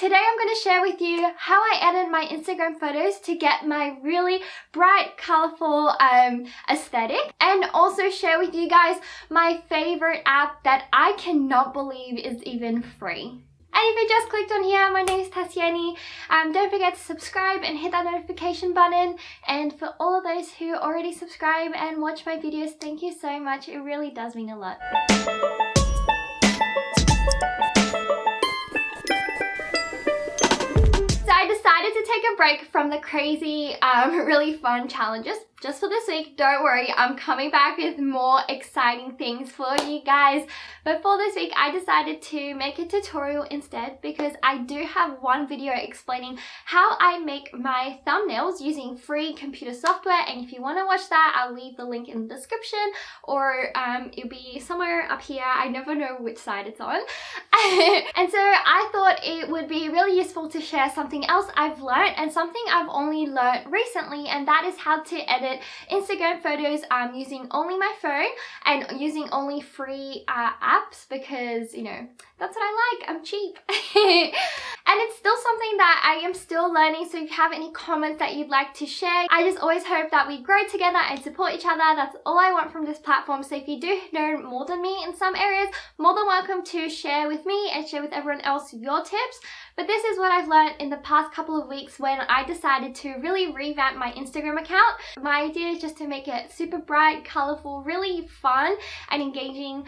Today I'm going to share with you how I edit my Instagram photos to get my really bright, colorful aesthetic, and also share with you guys my favorite app that I cannot believe is even free. And if you just clicked on here, my name is Tassiani. Don't forget to subscribe and hit that notification button. And for all of those who already subscribe and watch my videos, thank you so much. It really does mean a lot. So I decided to take a break from the crazy, really fun challenges just for this week. Don't worry, I'm coming back with more exciting things for you guys. But for this week, I decided to make a tutorial instead because I do have one video explaining how I make my thumbnails using free computer software. And if you want to watch that, I'll leave the link in the description, or it'll be somewhere up here. I never know which side it's on. And so I thought it would be really useful to share something else I've learned and something I've only learned recently, and that is how to edit Instagram photos using only my phone and using only free apps, because you know, that's what I like. I'm cheap. And it's still something that I am still learning, so if you have any comments that you'd like to share, I just always hope that we grow together and support each other. That's all I want from this platform. So if you do know more than me in some areas, more than welcome to share with me and share with everyone else your tips. But this is what I've learned in the past couple of weeks when I decided to really revamp my Instagram account. My idea is just to make it super bright, colorful, really fun and engaging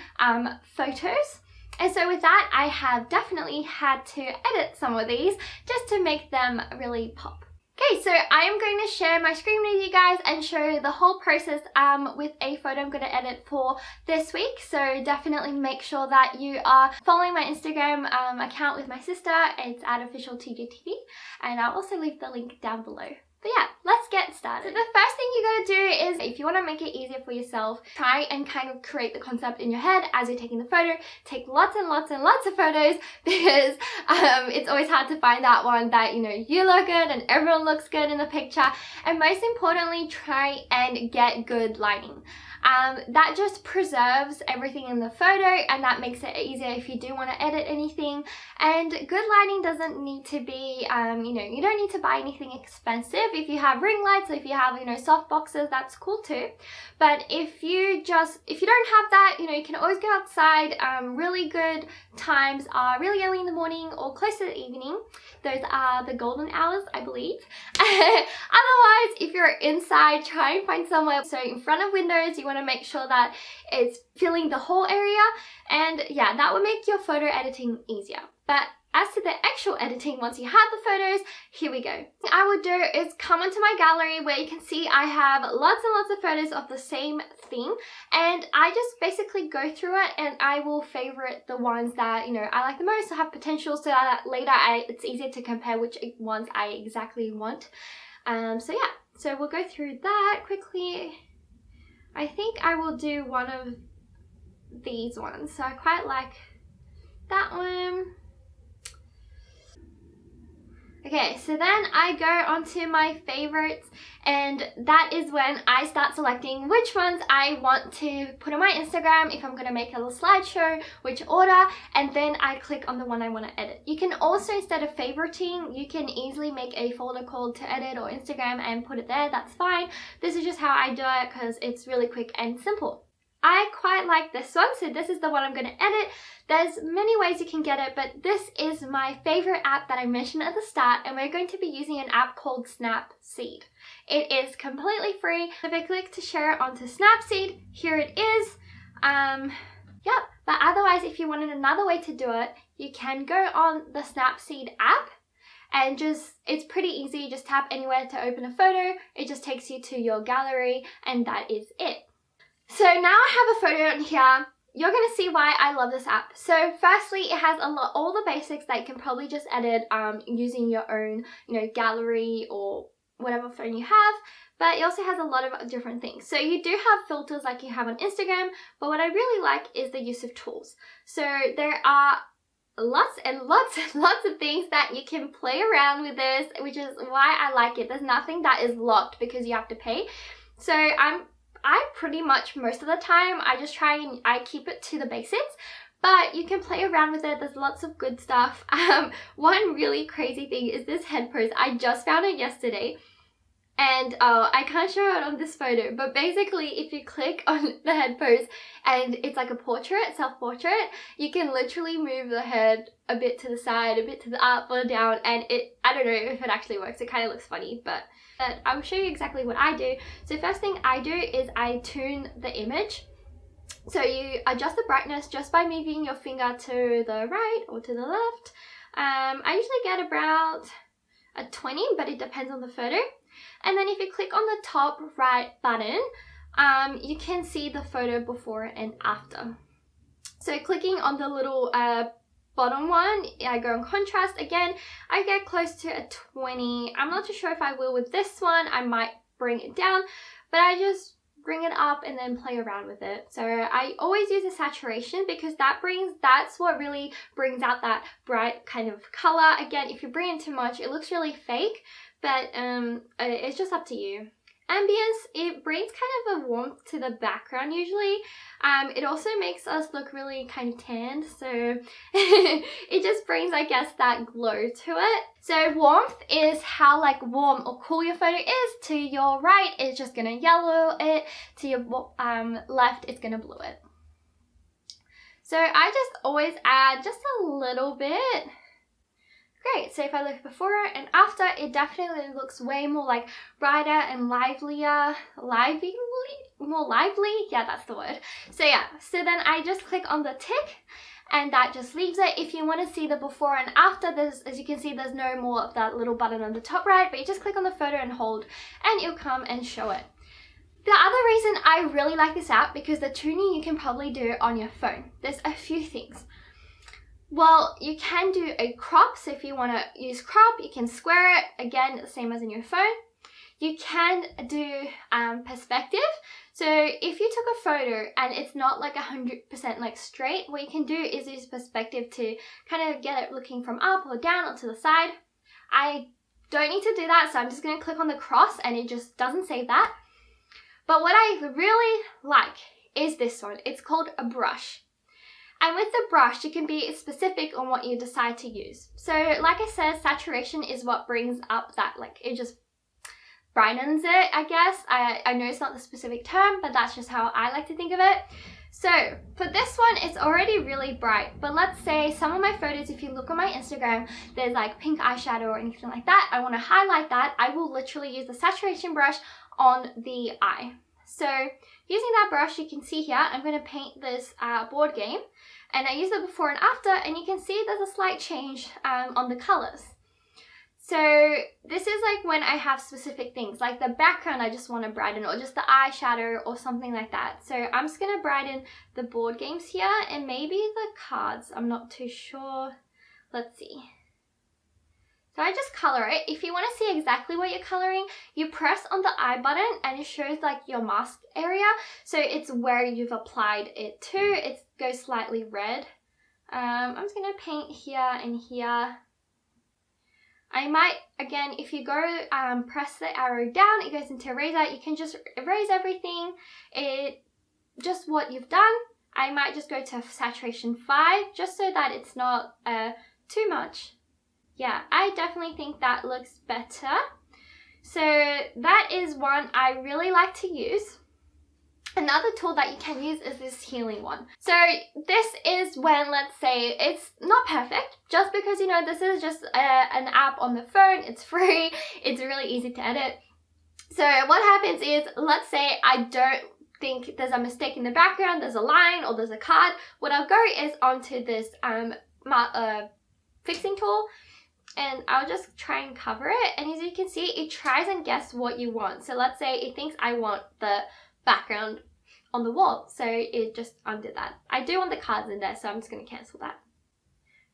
photos. And so with that, I have definitely had to edit some of these just to make them really pop. Okay, so I am going to share my screen with you guys and show the whole process with a photo I'm going to edit for this week. So definitely make sure that you are following my Instagram account with my sister. It's at official TJTV, and I'll also leave the link down below. But yeah, let's get started. So the first thing you gotta do is, if you want to make it easier for yourself, try and kind of create the concept in your head as you're taking the photo. Take lots and lots and lots of photos, because it's always hard to find that one that, you know, you look good and everyone looks good in the picture. And most importantly, try and get good lighting. That just preserves everything in the photo, and that makes it easier if you do want to edit anything. And good lighting doesn't need to be, you know, you don't need to buy anything expensive. If you have ring lights, or if you have, you know, soft boxes, that's cool too. But if you don't have that, you know, you can always go outside. Really good times are really early in the morning or close to the evening. Those are the golden hours, I believe. Otherwise, if you're inside, try and find somewhere. So in front of windows, you want to make sure that it's filling the whole area, and yeah, that will make your photo editing easier. But as to the actual editing, once you have the photos, here we go. What I would do is come onto my gallery, where you can see I have lots and lots of photos of the same theme, and I just basically go through it and I will favorite the ones that, you know, I like the most, or have potential, so that later it's easier to compare which ones I exactly want. So yeah, so we'll go through that quickly. I think I will do one of these ones, so I quite like that one. Okay, so then I go onto my favorites, and that is when I start selecting which ones I want to put on my Instagram, if I'm going to make a little slideshow, which order, and then I click on the one I want to edit. You can also, instead of favoriting, you can easily make a folder called to edit or Instagram and put it there. That's fine. This is just how I do it because it's really quick and simple. I quite like this one, so this is the one I'm going to edit. There's many ways you can get it, but this is my favorite app that I mentioned at the start, and we're going to be using an app called Snapseed. It is completely free. If I click to share it onto Snapseed, here it is. Yep, but otherwise, if you wanted another way to do it, you can go on the Snapseed app, and it's pretty easy. Just tap anywhere to open a photo. It just takes you to your gallery, and that is it. So now I have a photo on here. You're going to see why I love this app. So firstly, it has all the basics that you can probably just edit using your own, you know, gallery or whatever phone you have. But it also has a lot of different things. So you do have filters like you have on Instagram, but what I really like is the use of tools. So there are lots and lots and lots of things that you can play around with this, which is why I like it. There's nothing that is locked because you have to pay. So I pretty much most of the time I just try and I keep it to the basics, but you can play around with it. There's lots of good stuff. One really crazy thing is this head pose. I just found it yesterday. And I can't show it on this photo, but basically if you click on the head pose and it's like a portrait, self-portrait, you can literally move the head a bit to the side, a bit to the up or down, and I don't know if it actually works. It kind of looks funny, but I'll show you exactly what I do. So first thing I do is I tune the image. So you adjust the brightness just by moving your finger to the right or to the left. I usually get about a 20, but it depends on the photo. And then if you click on the top right button, you can see the photo before and after. So clicking on the little bottom one, I go on contrast. Again, I get close to a 20. I'm not too sure if I will with this one. I might bring it down, but I just bring it up and then play around with it. So I always use a saturation because that's what really brings out that bright kind of color. Again, if you bring in too much, it looks really fake, but it's just up to you. Ambience, it brings kind of a warmth to the background usually. It also makes us look really kind of tanned, so it just brings, I guess, that glow to it. So warmth is how like warm or cool your photo is. To your right, it's just gonna yellow it. To your left, it's gonna blue it. So I just always add just a little bit. Great, so if I look before and after, it definitely looks way more like brighter and livelier, more lively, yeah, that's the word. So yeah, so then I just click on the tick and that just leaves it. If you want to see the before and after, as you can see, there's no more of that little button on the top right, but you just click on the photo and hold and it'll come and show it. The other reason I really like this app, because the tuning you can probably do on your phone. There's a few things. Well, you can do a crop, so if you want to use crop, you can square it, again, the same as in your phone. You can do perspective, so if you took a photo and it's not like 100% like straight, what you can do is use perspective to kind of get it looking from up or down or to the side. I don't need to do that, so I'm just going to click on the cross and it just doesn't save that. But what I really like is this one. It's called a brush. And with the brush, you can be specific on what you decide to use. So like I said, saturation is what brings up that, like, it just brightens it, I guess. I know it's not the specific term, but that's just how I like to think of it. So for this one, it's already really bright. But let's say some of my photos, if you look on my Instagram, there's like pink eyeshadow or anything like that. I want to highlight that. I will literally use the saturation brush on the eye. So using that brush, you can see here, I'm going to paint this board game. And I use the before and after, and you can see there's a slight change on the colors. So this is like when I have specific things, like the background I just want to brighten, or just the eyeshadow or something like that. So I'm just going to brighten the board games here and maybe the cards. I'm not too sure. Let's see. So I just color it. If you want to see exactly what you're coloring, you press on the eye button and it shows like your mask area. So it's where you've applied it to. It goes slightly red. I'm just going to paint here and here. I might, again, if you go press the arrow down, it goes into eraser. You can just erase everything. Just what you've done. I might just go to saturation 5 just so that it's not too much. Yeah, I definitely think that looks better. So that is one I really like to use. Another tool that you can use is this healing one. So this is when, let's say, it's not perfect, just because, you know, this is just an app on the phone, it's free, it's really easy to edit. So what happens is, let's say I don't think there's a mistake in the background, there's a line or there's a card. What I'll go is onto this fixing tool, and I'll just try and cover it. And as you can see, it tries and guess what you want. So let's say it thinks I want the background on the wall, so it just undid that. I do want the cards in there, so I'm just going to cancel that.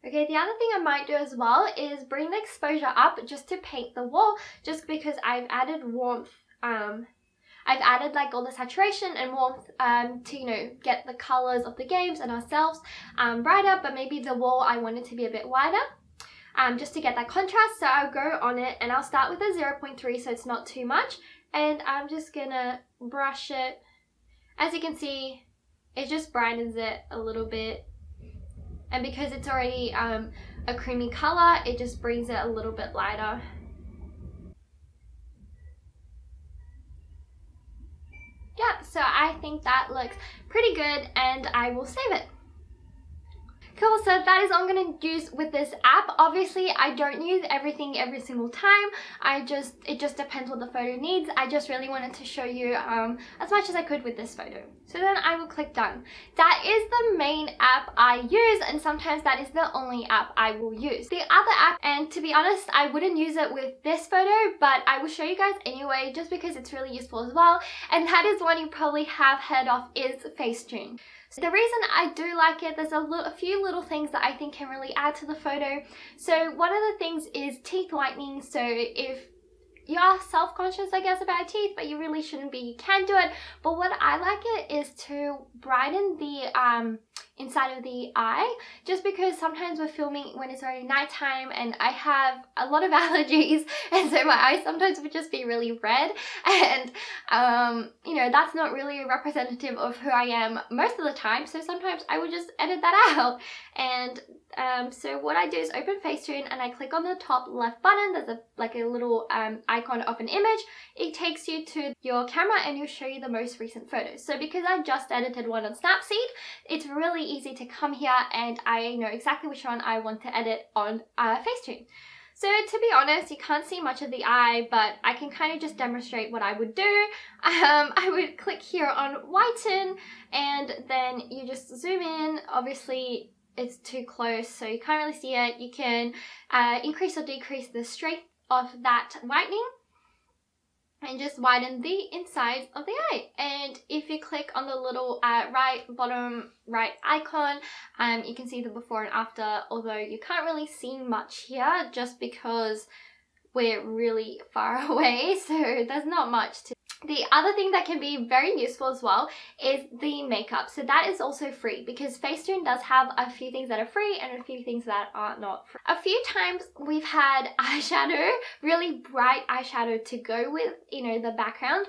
Okay, the other thing I might do as well is bring the exposure up just to paint the wall, just because I've added warmth. I've added like all the saturation and warmth to, you know, get the colors of the games and ourselves brighter, but maybe the wall I want it to be a bit wider. Just to get that contrast. So I'll go on it and I'll start with a 0.3 so it's not too much, and I'm just gonna brush it. As you can see, it just brightens it a little bit. And because it's already a creamy color, it just brings it a little bit lighter. Yeah, so I think that looks pretty good and I will save it. Cool, so that is all I'm going to use with this app. Obviously, I don't use everything every single time. It just depends what the photo needs. I just really wanted to show you as much as I could with this photo. So then I will click done. That is the main app I use, and sometimes that is the only app I will use. The other app, and to be honest, I wouldn't use it with this photo, but I will show you guys anyway, just because it's really useful as well. And that is one you probably have heard of, is Facetune. So the reason I do like it, there's a few little things that I think can really add to the photo. So one of the things is teeth whitening. So if you are self-conscious, I guess, about teeth, but you really shouldn't be, you can do it. But what I like it is to brighten the inside of the eye, just because sometimes we're filming when it's already nighttime and I have a lot of allergies, and so my eyes sometimes would just be really red, and you know, that's not really representative of who I am most of the time, so sometimes I would just edit that out. And so what I do is open Facetune and I click on the top left button. There's a little icon of an image. It takes you to your camera and it'll show you the most recent photos. So because I just edited one on Snapseed, it's really easy to come here and I know exactly which one I want to edit on Facetune. So to be honest, you can't see much of the eye, but I can kind of just demonstrate what I would do. I would click here on whiten and then you just zoom in. Obviously, it's too close, so you can't really see it. You can increase or decrease the strength of that whitening and just widen the inside of the eye. And if you click on the little bottom right icon, you can see the before and after, although you can't really see much here just because we're really far away, so there's not much to. The other thing that can be very useful as well is the makeup. So that is also free because Facetune does have a few things that are free and a few things that are not free. A few times we've had eyeshadow, really bright eyeshadow to go with, you know, the background.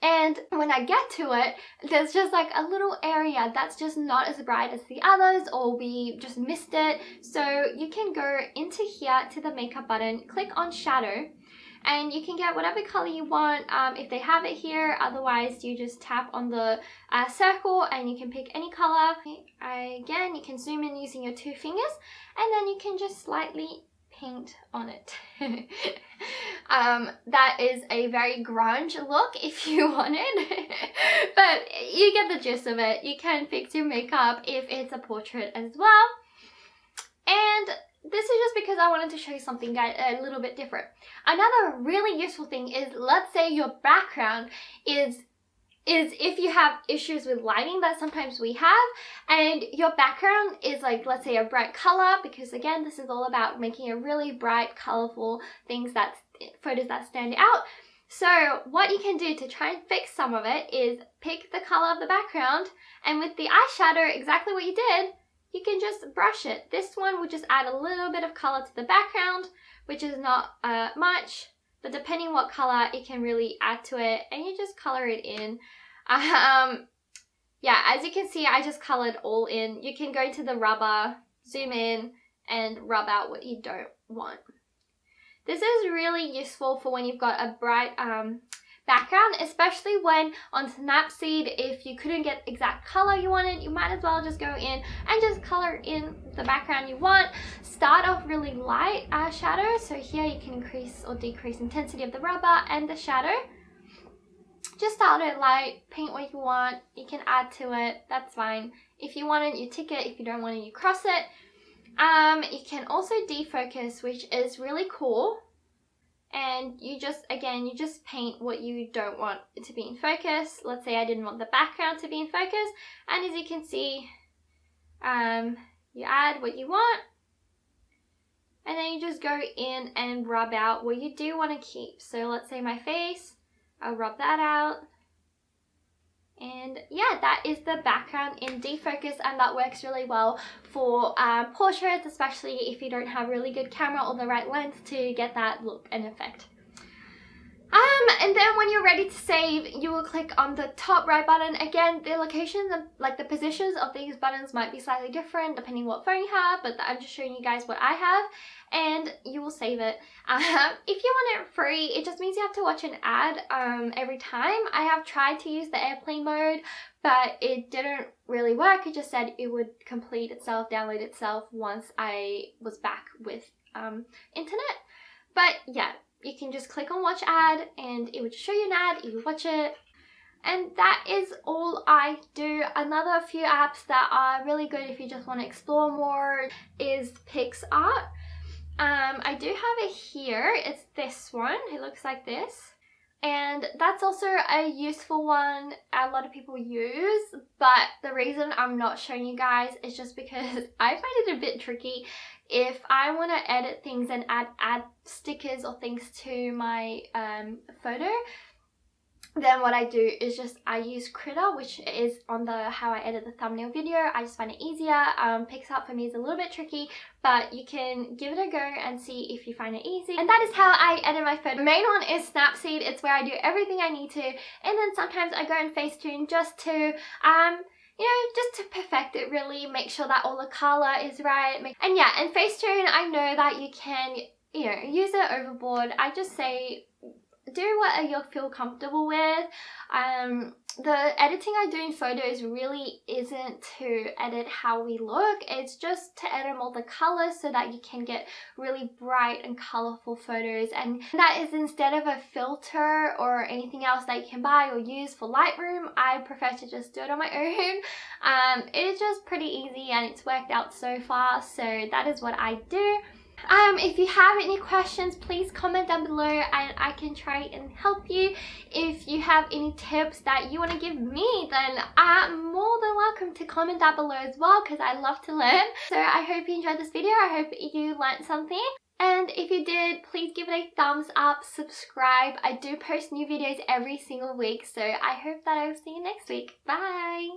And when I get to it, there's just like a little area that's just not as bright as the others, or we just missed it. So you can go into here to the makeup button, click on shadow, and you can get whatever color you want if they have it here. Otherwise, you just tap on the circle and you can pick any color. Again, you can zoom in using your 2 fingers and then you can just slightly paint on it. That is a very grunge look if you want it, but you get the gist of it. You can fix your makeup if it's a portrait as well. And this is just because I wanted to show you something a little bit different. Another really useful thing is, let's say your background is if you have issues with lighting, that sometimes we have, and your background is like, let's say, a bright color, because again, this is all about making a really bright, colorful photos that stand out. So what you can do to try and fix some of it is pick the color of the background, and with the eyeshadow, exactly what you did, you can just brush it. This one will just add a little bit of color to the background, which is not much, but depending what color, it can really add to it, and you just color it in. Yeah, as you can see, I just colored all in. You can go to the rubber, zoom in, and rub out what you don't want. This is really useful for when you've got a bright background, especially when on Snapseed, if you couldn't get exact color you wanted, you might as well just go in and just color in the background you want. Start off really light shadow, so here you can increase or decrease intensity of the rubber and the shadow. Just start it light, paint what you want, you can add to it, that's fine. If you want it, you tick it. If you don't want it, you cross it. You can also defocus, which is really cool. And you just paint what you don't want to be in focus. Let's say I didn't want the background to be in focus. And as you can see, you add what you want. And then you just go in and rub out what you do want to keep. So let's say my face, I'll rub that out. And yeah, that is the background in defocus, and that works really well for portraits, especially if you don't have really good camera or the right lens to get that look and effect. And then when you're ready to save, you will click on the top right button. Again, the locations and like the positions of these buttons might be slightly different depending what phone you have, but I'm just showing you guys what I have, and you will save it. If you want it free, it just means you have to watch an ad every time. I have tried to use the airplane mode, but it didn't really work. It just said it would complete itself, download itself once I was back with internet. But yeah, you can just click on watch ad and it would just show you an ad, you watch it. And that is all I do. Another few apps that are really good if you just want to explore more is PicsArt. I do have it here. It's this one. It looks like this. And that's also a useful one a lot of people use, but the reason I'm not showing you guys is just because I find it a bit tricky. If I want to edit things and add stickers or things to my photo, then what I do is just I use Critter, which is on the how I edit the thumbnail video. I just find it easier. PicsArt for me is a little bit tricky, but you can give it a go and see if you find it easy. And that is how I edit my photo. The main one is Snapseed. It's where I do everything I need to, and then sometimes I go in Facetune just to you know, just to perfect it really, make sure that all the color is right. And yeah, in Facetune I know that you can, you know, use it overboard. I just say do what you feel comfortable with. The editing I do in photos really isn't to edit how we look, it's just to edit all the colors so that you can get really bright and colorful photos. And that is instead of a filter or anything else that you can buy or use for Lightroom, I prefer to just do it on my own. It's just pretty easy and it's worked out so far, so that is what I do. If you have any questions, please comment down below and I can try and help you. If you have any tips that you want to give me, then I'm more than welcome to comment down below as well, because I love to learn. So I hope you enjoyed this video. I hope you learned something. And if you did, please give it a thumbs up, subscribe. I do post new videos every single week, so I hope that I will see you next week. Bye!